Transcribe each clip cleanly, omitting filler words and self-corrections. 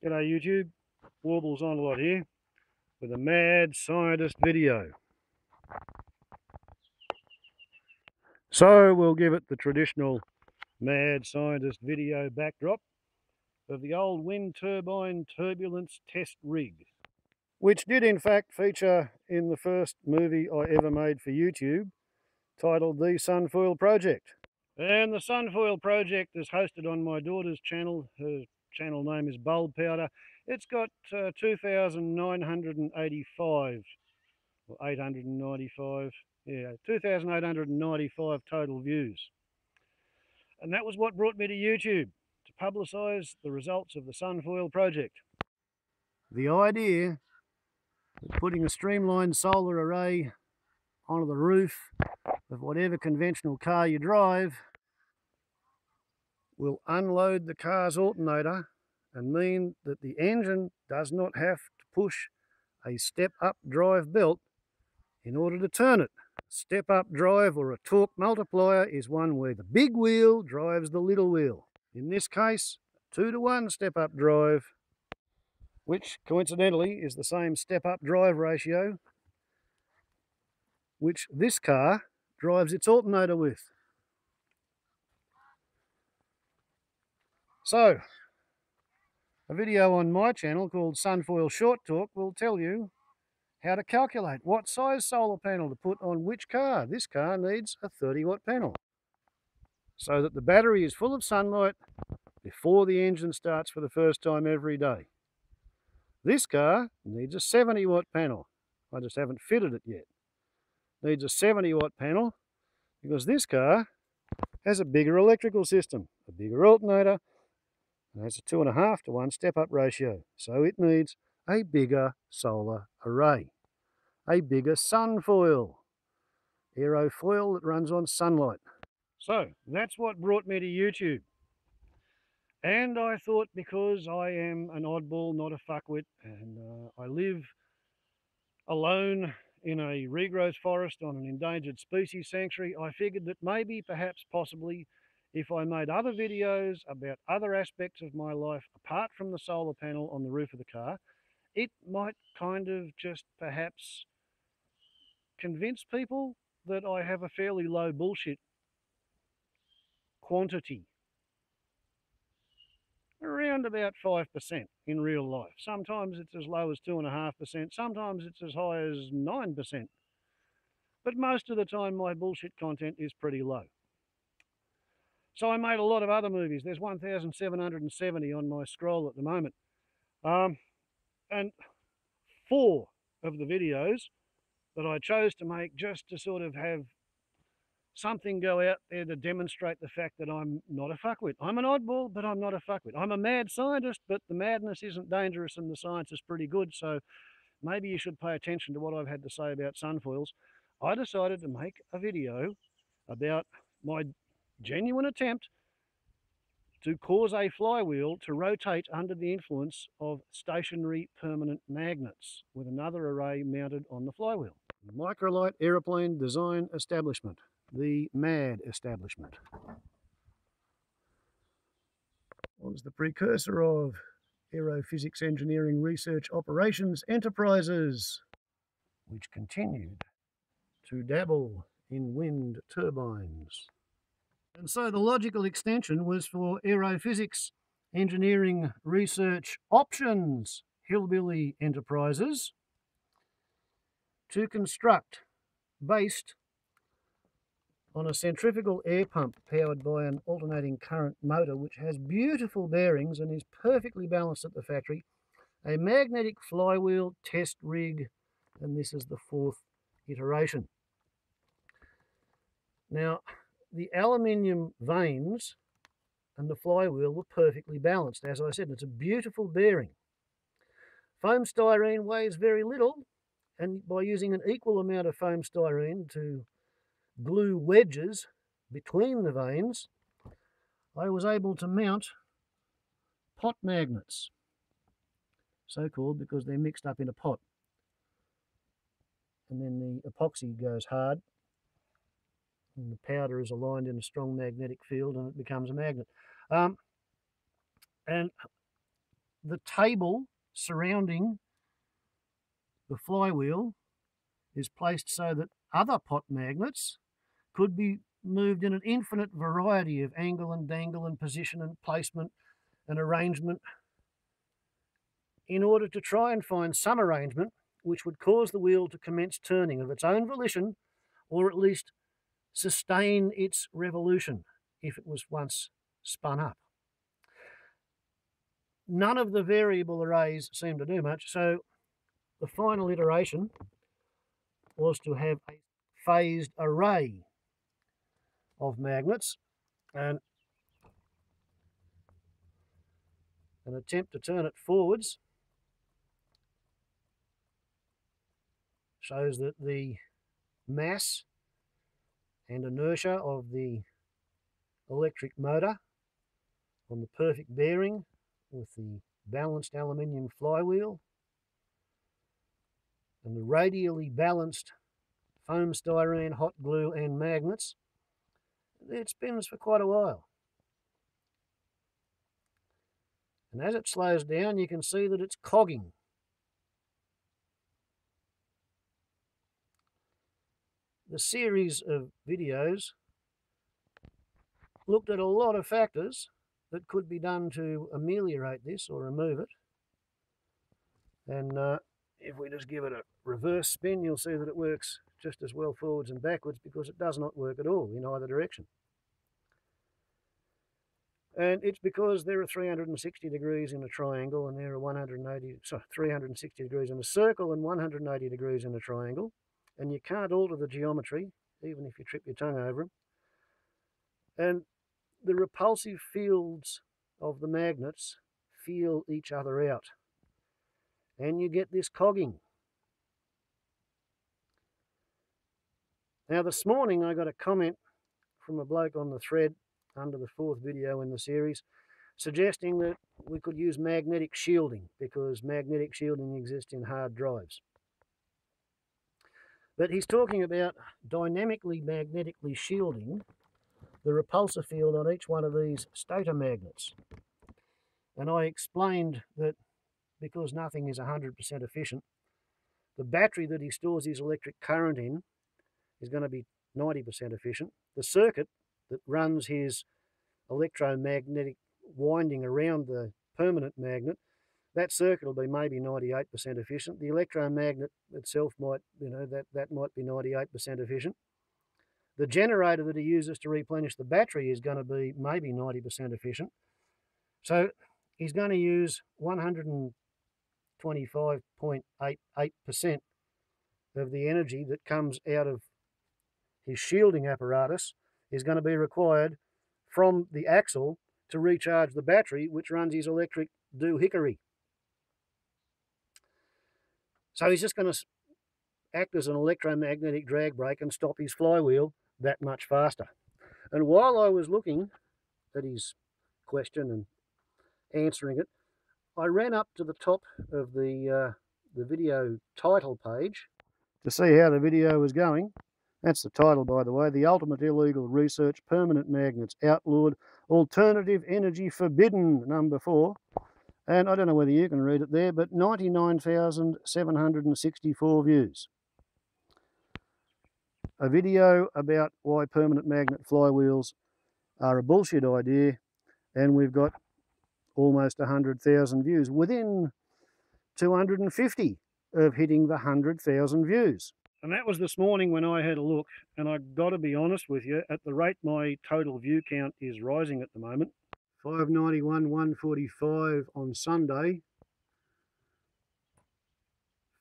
G'day YouTube, Warbles on a lot here with a mad scientist video. So we'll give it the traditional mad scientist video backdrop of the old wind turbine turbulence test rig, which did in fact feature in the first movie I ever made for YouTube, titled The SunFoil Project. And the SunFoil Project is hosted on my daughter's channel. Her channel name is Bulb Powder. It's got 2,985 or 895, yeah, 2,895 total views. And that was what brought me to YouTube, to publicise the results of the SunFoil project. The idea of putting a streamlined solar array onto the roof of whatever conventional car you drive will unload the car's alternator and mean that the engine does not have to push a step-up drive belt in order to turn it. Step-up drive, or a torque multiplier, is one where the big wheel drives the little wheel. In this case, 2-to-1 step-up drive, which coincidentally is the same step-up drive ratio which this car drives its alternator with. So, a video on my channel called SunFoil Short Talk will tell you how to calculate what size solar panel to put on which car. This car needs a 30-watt panel so that the battery is full of sunlight before the engine starts for the first time every day. This car needs a 70-watt panel. I just haven't fitted it yet. Needs a 70-watt panel because this car has a bigger electrical system, a bigger alternator, and has a 2.5-to-1 step-up ratio. So it needs a bigger solar array, a bigger SunFoil, aerofoil that runs on sunlight. So that's what brought me to YouTube. And I thought, because I am an oddball, not a fuckwit, and I live alone in a regrowth forest on an endangered species sanctuary, I figured that maybe, perhaps, possibly, if I made other videos about other aspects of my life apart from the solar panel on the roof of the car, it might kind of just perhaps convince people that I have a fairly low bullshit quantity. Around about 5% in real life. Sometimes it's as low as 2.5%, sometimes it's as high as 9%. But most of the time my bullshit content is pretty low. So I made a lot of other movies. There's 1,770 on my scroll at the moment. And 4 of the videos that I chose to make just to sort of have something go out there to demonstrate the fact that I'm not a fuckwit. I'm an oddball, but I'm not a fuckwit. I'm a mad scientist, but the madness isn't dangerous and the science is pretty good, so maybe you should pay attention to what I've had to say about sunfoils. I decided to make a video about my genuine attempt to cause a flywheel to rotate under the influence of stationary permanent magnets with another array mounted on the flywheel. Microlight Aeroplane Design Establishment, the MAD establishment, was the precursor of Aerophysics Engineering Research Operations Enterprises, which continued to dabble in wind turbines. And so the logical extension was for Aerophysics Engineering Research Options Hillbilly Enterprises to construct, based on a centrifugal air pump powered by an alternating current motor which has beautiful bearings and is perfectly balanced at the factory, a magnetic flywheel test rig, and this is the 4th iteration. Now, the aluminium vanes and the flywheel were perfectly balanced. As I said, it's a beautiful bearing. Foam styrene weighs very little, and by using an equal amount of foam styrene to glue wedges between the vanes, I was able to mount pot magnets, so called because they're mixed up in a pot. And then the epoxy goes hard, and the powder is aligned in a strong magnetic field and it becomes a magnet. And the table surrounding the flywheel is placed so that other pot magnets could be moved in an infinite variety of angle and dangle and position and placement and arrangement in order to try and find some arrangement which would cause the wheel to commence turning of its own volition, or at least sustain its revolution if it was once spun up. None of the variable arrays seemed to do much, so the final iteration was to have a phased array of magnets, and an attempt to turn it forwards shows that the mass and inertia of the electric motor on the perfect bearing with the balanced aluminium flywheel and the radially balanced foam styrene, hot glue and magnets, it spins for quite a while. And as it slows down, you can see that it's cogging. The series of videos looked at a lot of factors that could be done to ameliorate this or remove it. And if we just give it a reverse spin, you'll see that it works just as well forwards and backwards, because it does not work at all in either direction. And it's because there are 360 degrees in a triangle, and there are 360 degrees in a circle and 180 degrees in a triangle. And you can't alter the geometry, even if you trip your tongue over them. And the repulsive fields of the magnets feel each other out. And you get this cogging. Now this morning I got a comment from a bloke on the thread under the 4th video in the series, suggesting that we could use magnetic shielding, because magnetic shielding exists in hard drives. But he's talking about dynamically magnetically shielding the repulsor field on each one of these stator magnets. And I explained that because nothing is 100% efficient, the battery that he stores his electric current in is going to be 90% efficient. The circuit that runs his electromagnetic winding around the permanent magnet, that circuit will be maybe 98% efficient. The electromagnet itself might, that might be 98% efficient. The generator that he uses to replenish the battery is going to be maybe 90% efficient. So he's going to use 125.88% of the energy that comes out of his shielding apparatus is going to be required from the axle to recharge the battery, which runs his electric doohickey. So he's just going to act as an electromagnetic drag brake and stop his flywheel that much faster. And while I was looking at his question and answering it, I ran up to the top of the video title page to see how the video was going. That's the title, by the way: The Ultimate Illegal Research, Permanent Magnets Outlawed, Alternative Energy Forbidden, number 4. And I don't know whether you can read it there, but 99,764 views. A video about why permanent magnet flywheels are a bullshit idea, and we've got almost 100,000 views, within 250 of hitting the 100,000 views. And that was this morning when I had a look, and I've got to be honest with you, at the rate my total view count is rising at the moment, 591, 145 on Sunday,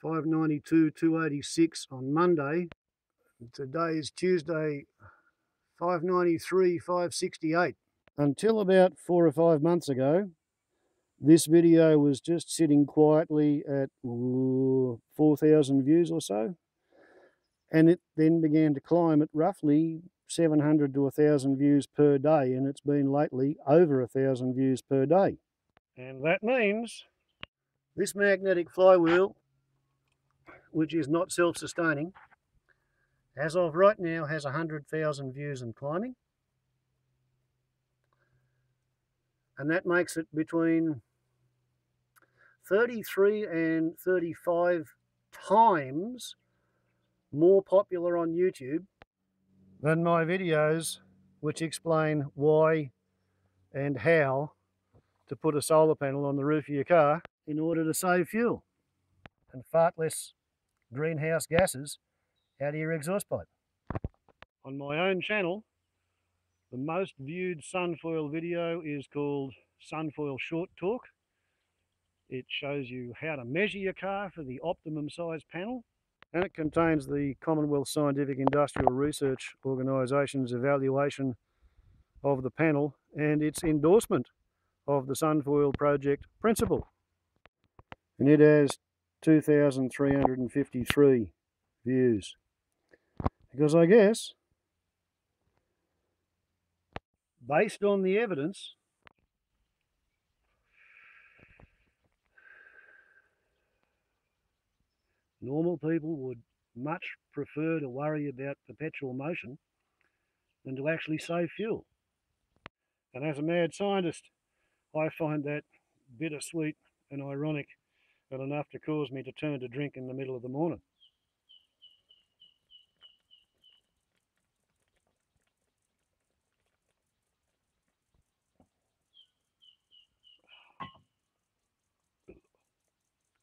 592, 286 on Monday. Today is Tuesday, 593, 568. Until about 4 or 5 months ago, this video was just sitting quietly at 4,000 views or so. And it then began to climb at roughly 700 to 1,000 views per day, and it's been lately over 1,000 views per day. And that means this magnetic flywheel, which is not self-sustaining, as of right now has 100,000 views and climbing. And that makes it between 33 and 35 times more popular on YouTube than my videos which explain why and how to put a solar panel on the roof of your car in order to save fuel and fart less greenhouse gases out of your exhaust pipe. On my own channel, the most viewed SunFoil video is called SunFoil Short Talk. It shows you how to measure your car for the optimum size panel, and it contains the Commonwealth Scientific Industrial Research Organisation's evaluation of the panel and its endorsement of the SunFoil project principle. And it has 2,353 views. Because I guess, based on the evidence, normal people would much prefer to worry about perpetual motion than to actually save fuel. And as a mad scientist, I find that bittersweet and ironic and enough to cause me to turn to drink in the middle of the morning.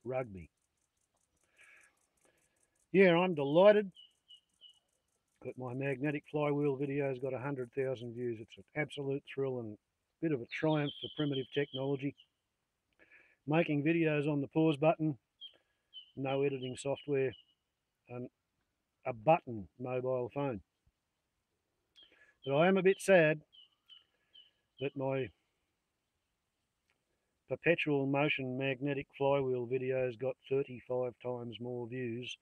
Rugby. Yeah, I'm delighted that my magnetic flywheel video has got 100,000 views. It's an absolute thrill and a bit of a triumph for primitive technology. Making videos on the pause button, no editing software, and a button mobile phone. But I am a bit sad that my perpetual motion magnetic flywheel videos got 35 times more views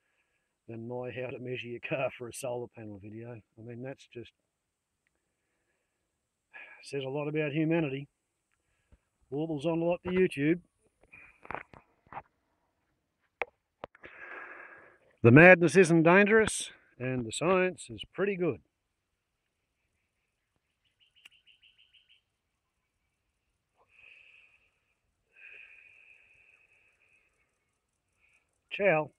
than my how to measure your car for a solar panel video. I mean, that's just says a lot about humanity. Warbles on a lot to YouTube. The madness isn't dangerous, and the science is pretty good. Ciao.